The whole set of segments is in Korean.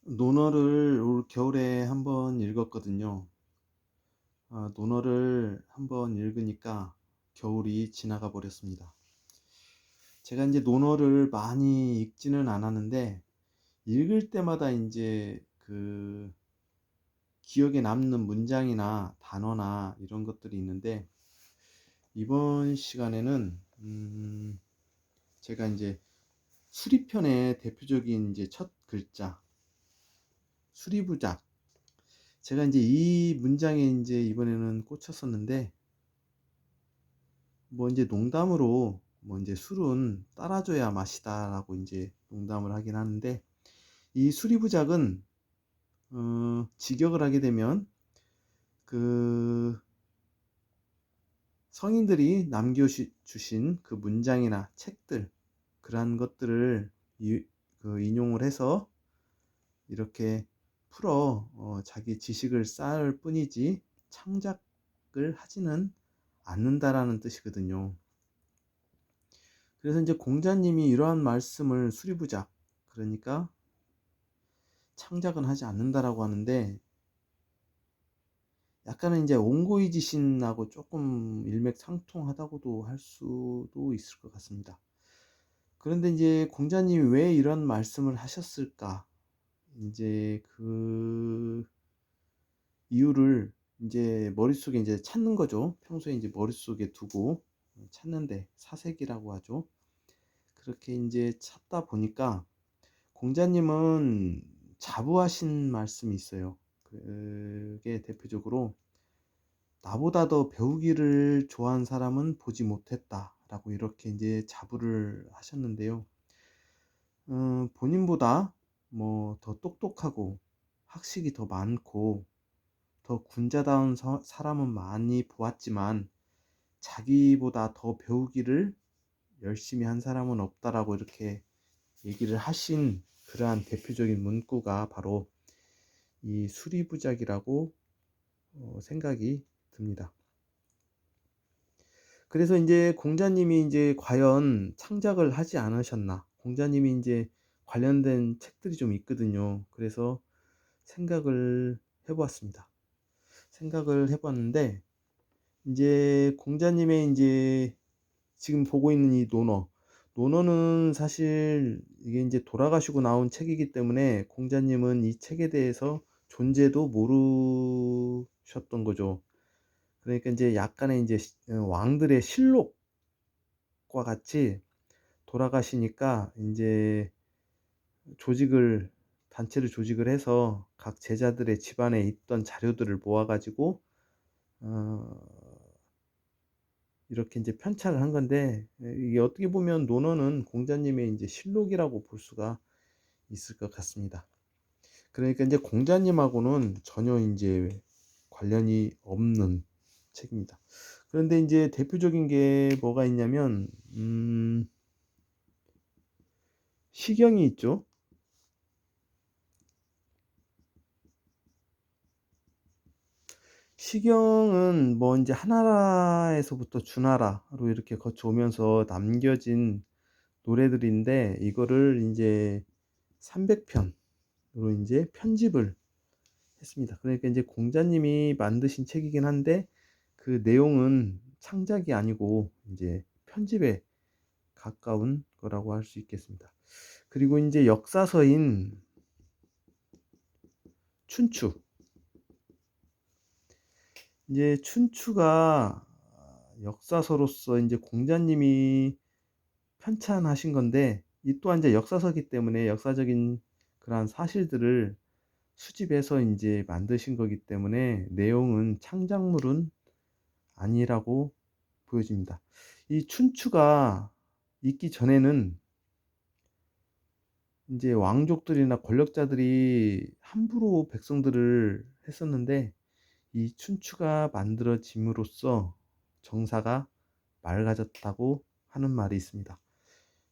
논어를 올 겨울에 한번 읽었거든요. 논어를 한번 읽으니까 겨울이 지나가 버렸습니다. 제가 이제 논어를 많이 읽지는 않았는데 읽을 때마다 이제 기억에 남는 문장이나 단어나 이런 것들이 있는데, 이번 시간에는 제가 이제 수리편의 대표적인 이제 첫 글자 수리부작, 제가 이제 이 문장에 이제 이번에는 꽂혔었는데, 뭐 이제 농담으로 뭐 이제 "술은 따라줘야 맛이다."라고 이제 농담을 하긴 하는데, 이 수리부작은 직역을 하게 되면 그 성인들이 남겨 주신 그 문장이나 책들, 그러한 것들을 이 인용을 해서 이렇게 풀어 자기 지식을 쌓을 뿐이지 창작을 하지는 않는다라는 뜻이거든요. 그래서 이제 공자님이 이러한 말씀을 수리부작, 그러니까 창작은 하지 않는다라고 하는데, 약간은 이제 옹고이지신하고 조금 일맥상통하다고도 할 수도 있을 것 같습니다. 그런데 이제 공자님이 왜 이런 말씀을 하셨을까? 이제 그 이유를 이제 머릿속에 이제 찾는 거죠. 평소에 이제 머릿속에 두고 찾는데 사색이라고 하죠. 그렇게 이제 찾다 보니까 공자님은 자부하신 말씀이 있어요. 그게 대표적으로 "나보다 더 배우기를 좋아한 사람은 보지 못했다라고 이렇게 이제 자부를 하셨는데요. 본인보다 뭐 더 똑똑하고 학식이 더 많고 더 군자다운 사람은 많이 보았지만 자기보다 더 배우기를 열심히 한 사람은 없다라고 이렇게 얘기를 하신 그러한 대표적인 문구가 바로 이 수리부작이라고 생각이 듭니다. 그래서 이제 공자님이 이제 과연 창작을 하지 않으셨나? 공자님이 이제 관련된 책들이 좀 있거든요. 그래서 생각을 해 보았습니다. 생각을 해 봤는데, 이제 공자님의 이제 지금 보고 있는 이 논어는 사실 이게 이제 돌아가시고 나온 책이기 때문에 공자님은 이 책에 대해서 존재도 모르셨던 거죠. 그러니까 이제 약간의 이제 왕들의 실록과 같이 돌아가시니까 인제 조직을 단체를 조직을 해서 각 제자들의 집안에 있던 자료들을 모아 가지고 어 이렇게 인제 편찬을 한 건데, 이게 어떻게 보면 논어는 공자님의 인제 실록이라고 볼 수가 있을 것 같습니다. 그러니까 인제 공자님하고는 전혀 인제 관련이 없는 책입니다. 그런데 인제 대표적인 게 뭐가 있냐면 시경이 있죠. 시경은 뭐 인제 한나라에서부터 주나라로 이렇게 거쳐오면서 남겨진 노래들인데, 이거를 인제 300 편으로 인제 편집을 했습니다. 그러니까 인제 공자님이 만드신 책이긴 한데 그 내용은 창작이 아니고 인제 편집에 가까운 거라고 할 수 있겠습니다. 그리고 인제 역사서인 춘추, 인제 춘추가 역사서로서 인제 공자님이 편찬하신 건데, 이 또한 이제 역사서기 때문에 역사적인 그러한 사실들을 수집해서 인제 만드신 거기 때문에 내용은 창작물은 아니라고 보여집니다. 이 춘추가 있기 전에는 인제 왕족들이나 권력자들이 함부로 백성들을 했었는데, 이 춘추가 만들어짐으로써 정사가 맑아졌다고 하는 말이 있습니다.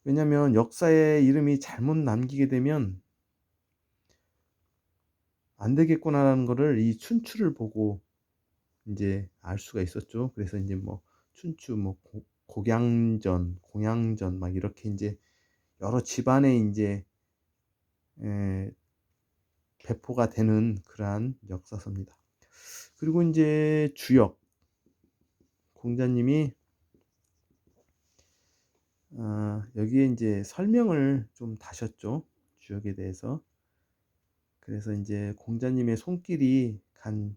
왜냐면 역사에 이름이 잘못 남기게 되면 '안 되겠구나.'라는 거를 이 춘추를 보고 인제 알 수가 있었죠. 그래서 인제 뭐 춘추 뭐 곡양전, 공양전 막 이렇게 인제 여러 집안의 인제 예 배포가 되는 그러한 역사서입니다. 그리고 이제 주역 공자님이 여기에 이제 설명을 좀 다셨죠. 주역에 대해서. 그래서 이제 공자님의 손길이 간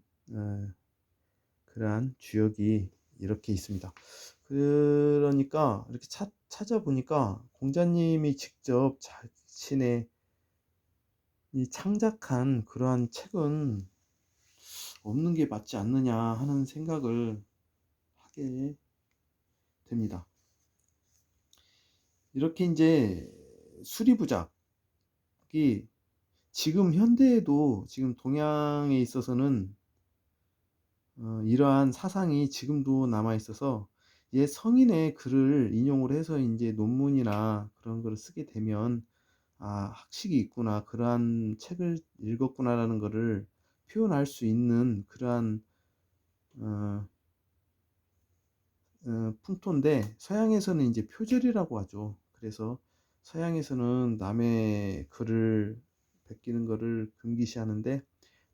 그러한 주역이 이렇게 있습니다. 그러니까 이렇게 찾아보니까 공자님이 직접 자신의 이 창작한 그러한 책은 없는 게 맞지 않느냐 하는 생각을 하게 됩니다. 이렇게 이제 수리부작이 지금 현대에도 지금 동양에 있어서는 이러한 사상이 지금도 남아 있어서 옛 성인의 글을 인용을 해서 이제 논문이나 그런 거를 쓰게 되면 학식이 있구나, 그러한 책을 읽었구나라는 거를 표현할 수 있는 그러한 어, 풍토인데, 서양에서는 이제 표절이라고 하죠. 그래서 서양에서는 남의 글을 베끼는 거를 금기시하는데,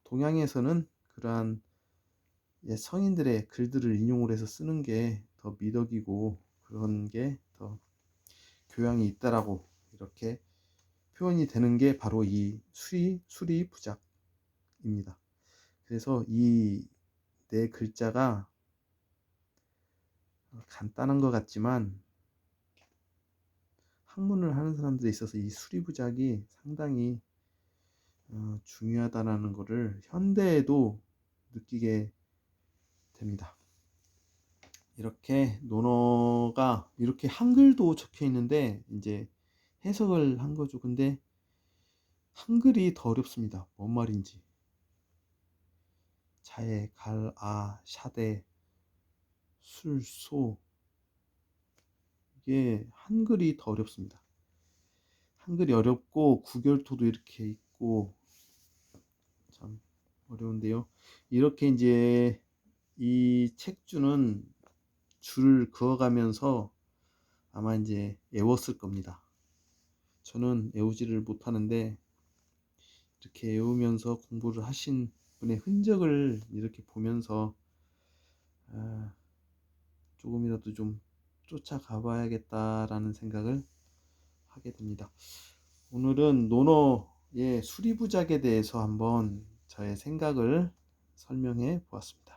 동양에서는 그러한 성인들의 글들을 인용을 해서 쓰는 게 더 미덕이고 그런 게 더 교양이 있다라고 이렇게 표현이 되는 게 바로 이 수리부작입니다. 그래서 이 네 글자가 간단한 것 같지만 학문을 하는 사람들에 있어서 이 수리부작이 상당히 중요하다는 것을 현대에도 느끼게 됩니다. 이렇게 논어가 이렇게 한글도 적혀 있는데 이제 해석을 한 거죠. 근데 한글이 더 어렵습니다. 뭔 말인지. 자에, 갈, 샤대, 술, 소. 이게 한글이 더 어렵습니다. 한글이 어렵고 구결토도 이렇게 있고 참 어려운데요. 이렇게 이제 이 책주는 줄을 그어가면서 아마 이제 외웠을 겁니다. 저는 외우지를 못하는데 이렇게 외우면서 공부를 하신 분의 흔적을 이렇게 보면서 조금이라도 좀 쫓아가 봐야겠다라는 생각을 하게 됩니다. 오늘은 논어의 수리부작에 대해서 한번 저의 생각을 설명해 보았습니다.